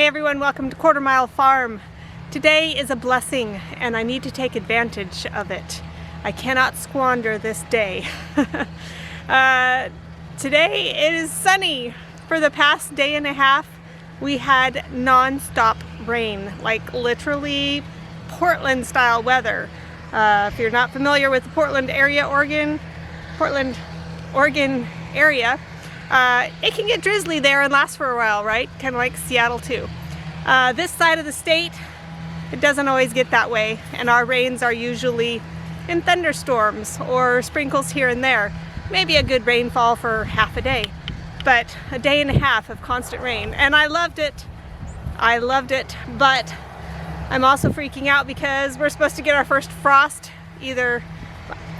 Hey everyone, welcome to Quarter Mile Farm. Today is a blessing and I need to take advantage of it. I cannot squander this day. Today it is sunny. For the past day and a half we had non-stop rain, like literally Portland style weather. If you're not familiar with the Portland, Oregon area, it can get drizzly there and last for a while, right? Kind of like Seattle too. This side of the state, it doesn't always get that way, and our rains are usually in thunderstorms or sprinkles here and there. Maybe a good rainfall for half a day, but a day and a half of constant rain, and I loved it. I loved it, but I'm also freaking out because we're supposed to get our first frost either,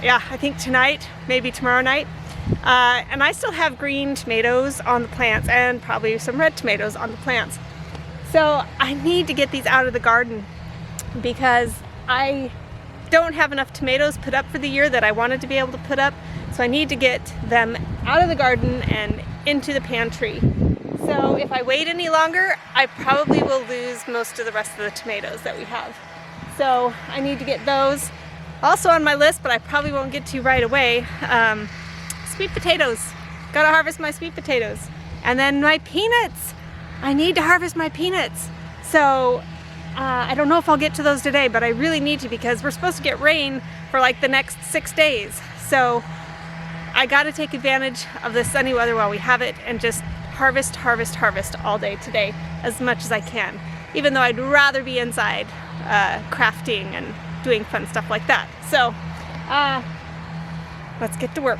I think tonight, maybe tomorrow night. And I still have green tomatoes on the plants and probably some red tomatoes on the plants. So I need to get these out of the garden because I don't have enough tomatoes put up for the year that I wanted to be able to put up. So I need to get them out of the garden and into the pantry. So if I wait any longer, I probably will lose most of the rest of the tomatoes that we have. So I need to get those. Also on my list, but I probably won't get to right away, sweet potatoes. Gotta harvest my sweet potatoes. And then my peanuts. I need to harvest my peanuts. So I don't know if I'll get to those today, but I really need to because we're supposed to get rain for like the next 6 days. So I gotta take advantage of the sunny weather while we have it and just harvest all day today as much as I can. Even though I'd rather be inside crafting and doing fun stuff like that. So let's get to work.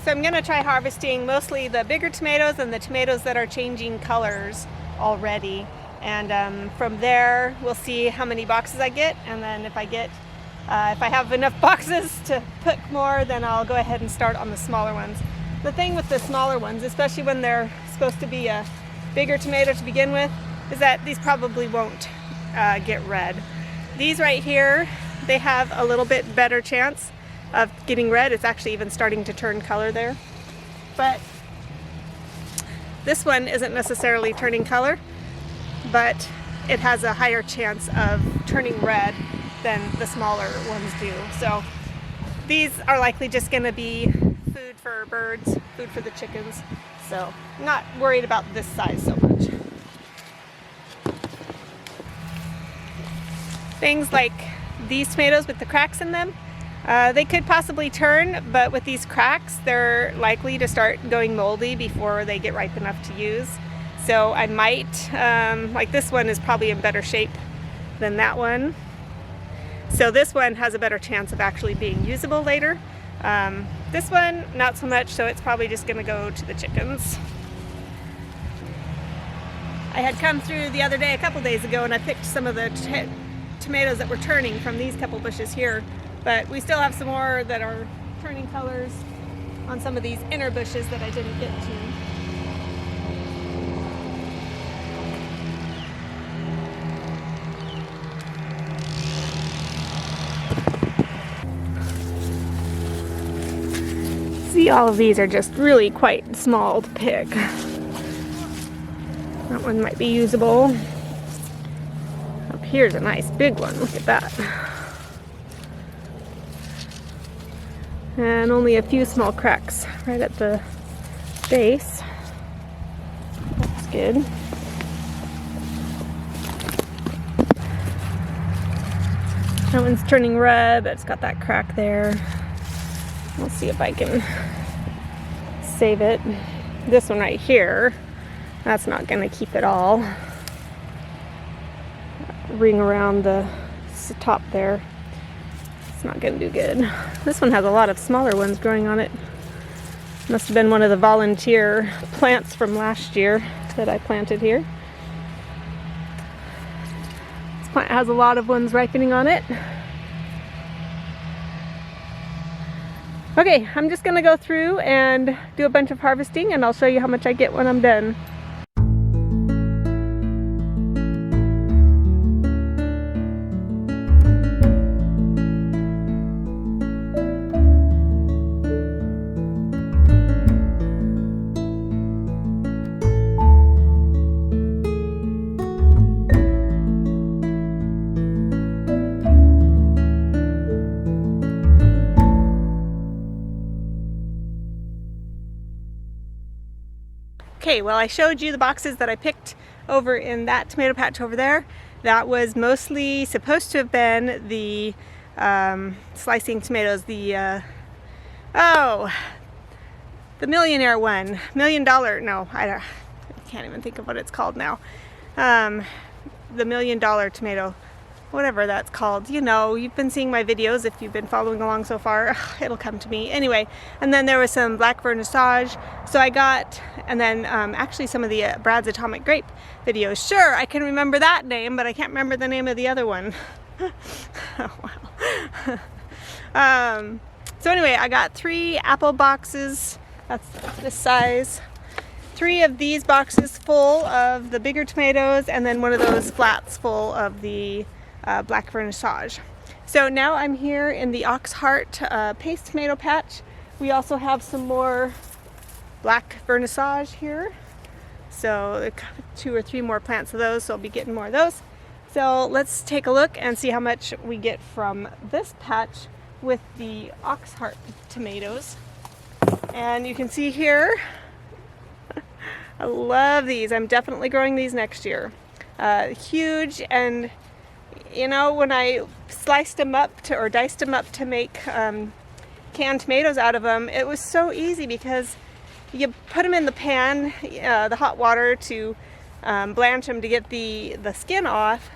So I'm gonna try harvesting mostly the bigger tomatoes and the tomatoes that are changing colors already. And from there, we'll see how many boxes I get. And then if I have enough boxes to put more, then I'll go ahead and start on the smaller ones. The thing with the smaller ones, especially when they're supposed to be a bigger tomato to begin with, is that these probably won't get red. These right here, they have a little bit better chance of getting red. It's actually even starting to turn color there. But this one isn't necessarily turning color, but it has a higher chance of turning red than the smaller ones do. So these are likely just going to be food for birds, food for the chickens. So I'm not worried about this size so much. Things like these tomatoes with the cracks in them, they could possibly turn, but with these cracks, they're likely to start going moldy before they get ripe enough to use. So I might, like this one is probably in better shape than that one. So this one has a better chance of actually being usable later. This one, not so much, so it's probably just gonna go to the chickens. I had come through the other day, a couple days ago, and I picked some of the tomatoes that were turning from these couple bushes here. But we still have some more that are turning colors on some of these inner bushes that I didn't get to. See, all of these are just really quite small to pick. That one might be usable. Up here's a nice big one, look at that. And only a few small cracks right at the base. That's good. That one's turning red, but it's got that crack there. We'll see if I can save it. This one right here, that's not going to keep it all. Ring around the top there. It's not going to do good. This one has a lot of smaller ones growing on it. Must have been one of the volunteer plants from last year that I planted here. This plant has a lot of ones ripening on it. Okay, I'm just going to go through and do a bunch of harvesting, and I'll show you how much I get when I'm done. Okay, well, I showed you the boxes that I picked over in that tomato patch over there. That was mostly supposed to have been the slicing tomatoes, the millionaire one. $1 million, no, I can't even think of what it's called now. The $1 million tomato, whatever that's called. You know, you've been seeing my videos if you've been following along so far. It'll come to me. Anyway, and then there was some black vernissage. So I got, and then actually some of the Brad's Atomic Grape videos. Sure, I can remember that name, but I can't remember the name of the other one. Oh, wow. So anyway, I got 3 apple boxes. That's this size. 3 of these boxes full of the bigger tomatoes, and then one of those flats full of the black vernissage. So now I'm here in the Oxheart paste tomato patch. We also have some more black vernissage here. So 2 or 3 more plants of those, so I'll be getting more of those. So let's take a look and see how much we get from this patch with the Oxheart tomatoes. And you can see here, I love these. I'm definitely growing these next year. Huge, and you know, when I sliced them up or diced them up to make canned tomatoes out of them, it was so easy because you put them in the pan, the hot water to blanch them to get the skin off,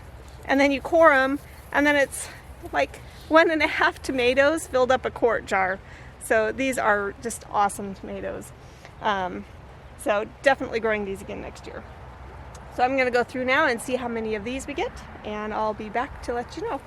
and then you core them, and then it's like 1.5 tomatoes filled up a quart jar. So these are just awesome tomatoes. So definitely growing these again next year. So I'm going to go through now and see how many of these we get, and I'll be back to let you know.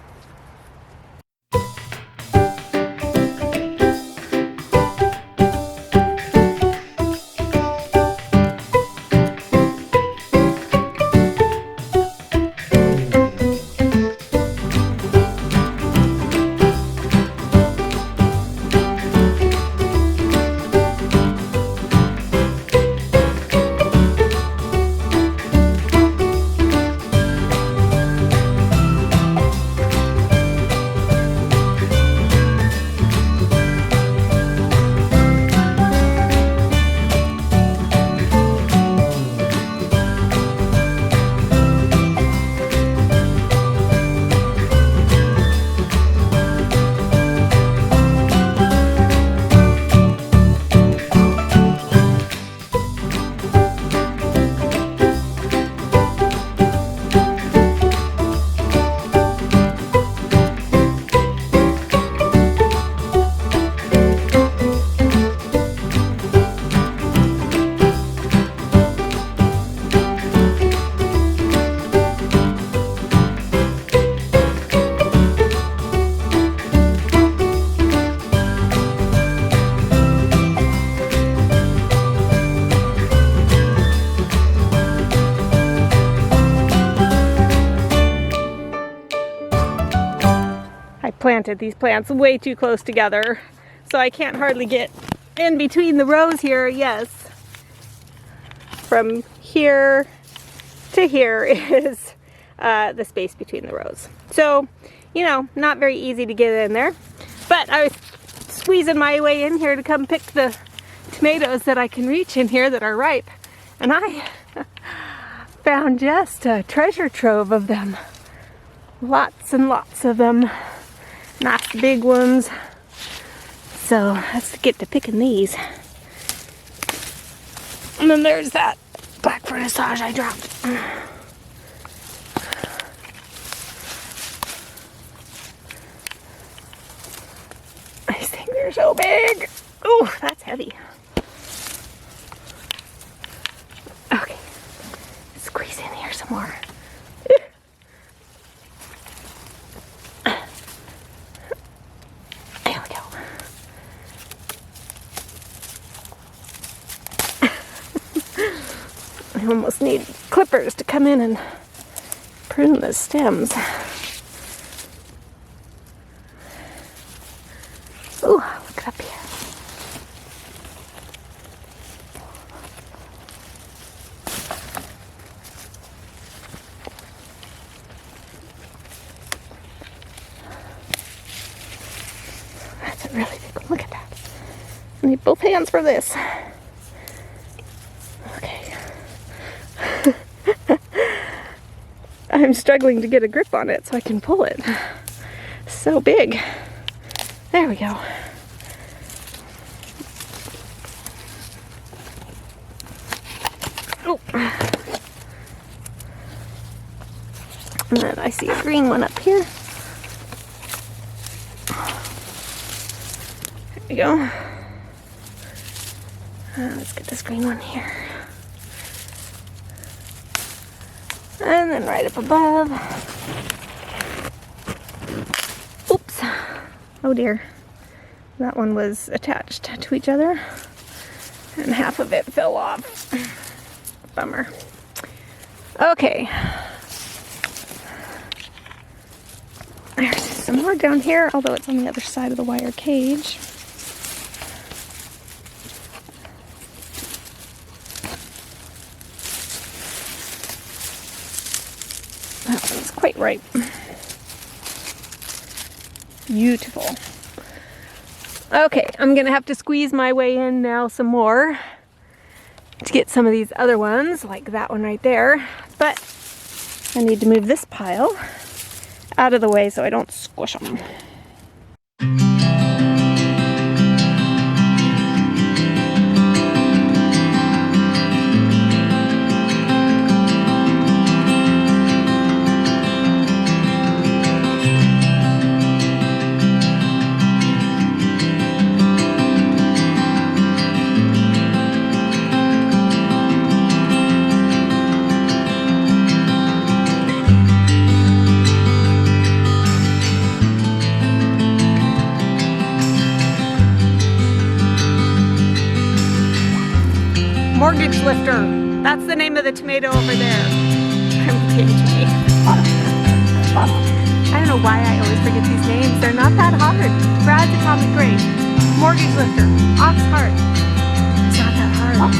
Planted these plants way too close together, so I can't hardly get in between the rows here. Yes, from here to here is the space between the rows. So, you know, not very easy to get in there, but I was squeezing my way in here to come pick the tomatoes that I can reach in here that are ripe. And I found just a treasure trove of them. Lots and lots of them. Nice big ones. So let's get to picking these. And then there's that black fernisage I dropped. These things are so big. Oh, that's heavy. Okay, squeeze in here some more. There we go. I almost need clippers to come in and prune the stems. Ooh, look up here. That's a really big one. Look at that. I need both hands for this. Okay. I'm struggling to get a grip on it so I can pull it. So big. There we go. Oh. And then I see a green one up here. There we go. Let's get this green one here. And then right up above. Oops. Oh dear. That one was attached to each other. And half of it fell off. Bummer. Okay. There's some more down here, although it's on the other side of the wire cage. That one's quite ripe. Beautiful. Okay, I'm gonna have to squeeze my way in now some more to get some of these other ones, like that one right there. But I need to move this pile out of the way so I don't squish them. Mortgage lifter. That's the name of the tomato over there. I don't know why I always forget these names. They're not that hard. Brad's atomic grade. Mortgage lifter. Ox heart. It's not that hard.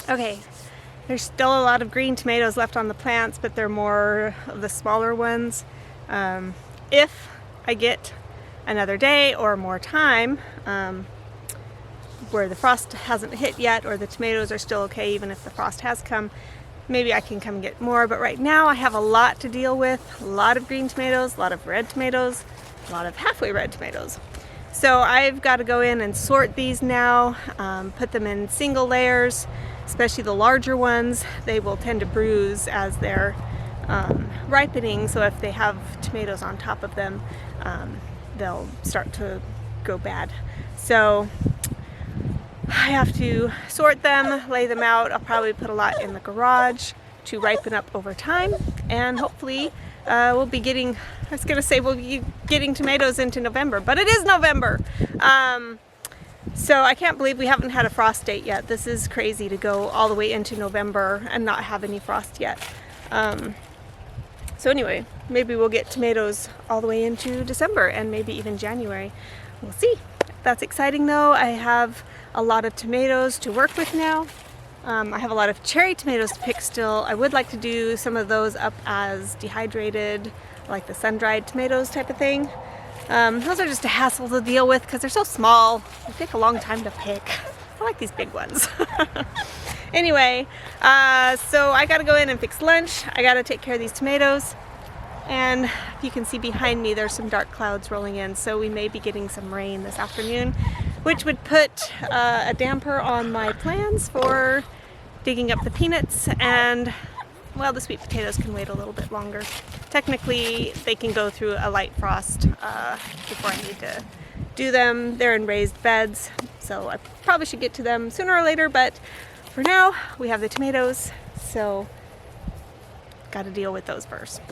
Okay, there's still a lot of green tomatoes left on the plants, but they're more of the smaller ones. If I get another day or more time, where the frost hasn't hit yet, or the tomatoes are still okay even if the frost has come, maybe I can come get more. But right now I have a lot to deal with. A lot of green tomatoes, a lot of red tomatoes, a lot of halfway red tomatoes. So I've got to go in and sort these now, put them in single layers, especially the larger ones. They will tend to bruise as they're ripening, so if they have tomatoes on top of them, they'll start to go bad. So I have to sort them, lay them out. I'll probably put a lot in the garage to ripen up over time, and hopefully we'll be getting, I was gonna say we'll be getting tomatoes into November, but it is November. So I can't believe we haven't had a frost date yet. This is crazy to go all the way into November and not have any frost yet. So anyway, maybe we'll get tomatoes all the way into December and maybe even January. We'll see. That's exciting though. I have a lot of tomatoes to work with now. I have a lot of cherry tomatoes to pick still. I would like to do some of those up as dehydrated, like the sun-dried tomatoes type of thing. Those are just a hassle to deal with because they're so small. They take a long time to pick. I like these big ones. Anyway, so I gotta go in and fix lunch. I gotta take care of these tomatoes. And you can see behind me there's some dark clouds rolling in, so we may be getting some rain this afternoon, which would put a damper on my plans for digging up the peanuts. And well, the sweet potatoes can wait a little bit longer. Technically, they can go through a light frost before I need to do them. They're in raised beds, so I probably should get to them sooner or later, but for now, we have the tomatoes, so got to deal with those first.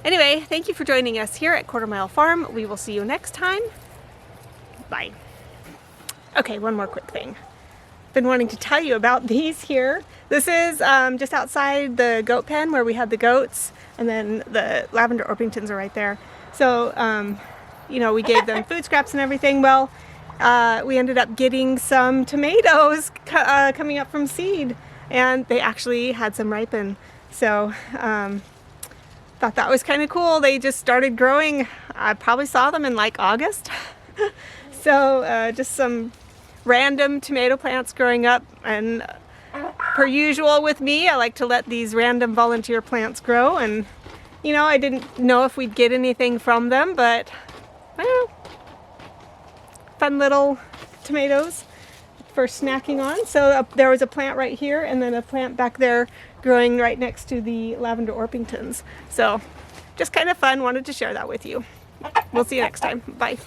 Anyway, thank you for joining us here at Quarter Mile Farm. We will see you next time. Bye. Okay, one more quick thing. Been wanting to tell you about these here. This is just outside the goat pen where we had the goats, and then the lavender Orpingtons are right there. So, you know, we gave them food scraps and everything. Well, we ended up getting some tomatoes coming up from seed, and they actually had some ripen. So, thought that was kind of cool. They just started growing. I probably saw them in like August. So, just some random tomato plants growing up, and per usual with me, I like to let these random volunteer plants grow, and you know, I didn't know if we'd get anything from them, but well, fun little tomatoes for snacking on. So there was a plant right here and then a plant back there growing right next to the lavender Orpingtons. So just kind of fun, wanted to share that with you. We'll see you next time. Bye.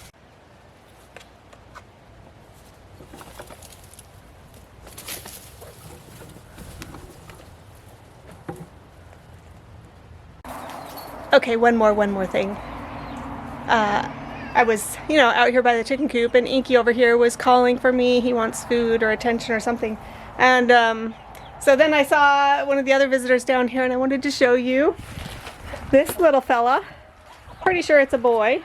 Okay, one more thing. I was, you know, out here by the chicken coop, and Inky over here was calling for me. He wants food or attention or something. And so then I saw one of the other visitors down here, and I wanted to show you this little fella. Pretty sure it's a boy.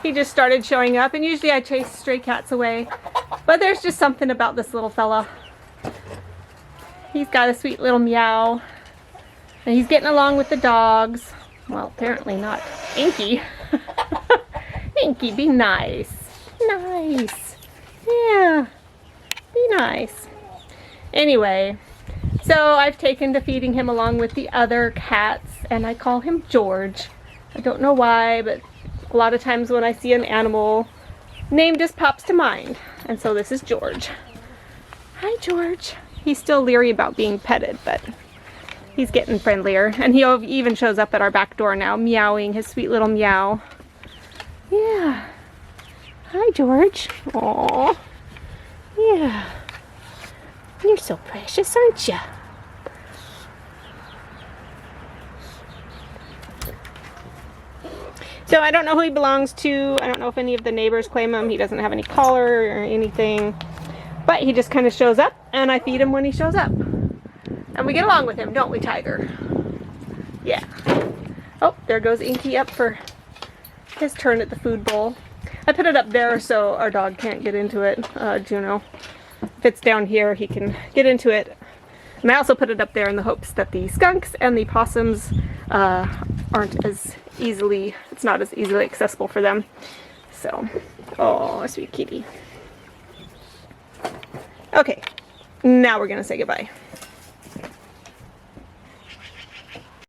He just started showing up, and usually I chase stray cats away. But there's just something about this little fella. He's got a sweet little meow, and he's getting along with the dogs. Well, apparently not Inky. Inky, be nice. Nice. Yeah. Be nice. Anyway, so I've taken to feeding him along with the other cats, and I call him George. I don't know why, but a lot of times when I see an animal, name just pops to mind. And so this is George. Hi, George. He's still leery about being petted, but he's getting friendlier, and he even shows up at our back door now, meowing his sweet little meow. Yeah. Hi, George. Aww. Yeah. You're so precious, aren't you? So I don't know who he belongs to. I don't know if any of the neighbors claim him. He doesn't have any collar or anything. But he just kind of shows up, and I feed him when he shows up. And we get along with him, don't we, Tiger? Yeah. Oh, there goes Inky up for his turn at the food bowl. I put it up there so our dog can't get into it, Juno. If it's down here, he can get into it. And I also put it up there in the hopes that the skunks and the possums aren't as easily, it's not as easily accessible for them. So, oh, sweet kitty. Okay, now we're gonna say goodbye.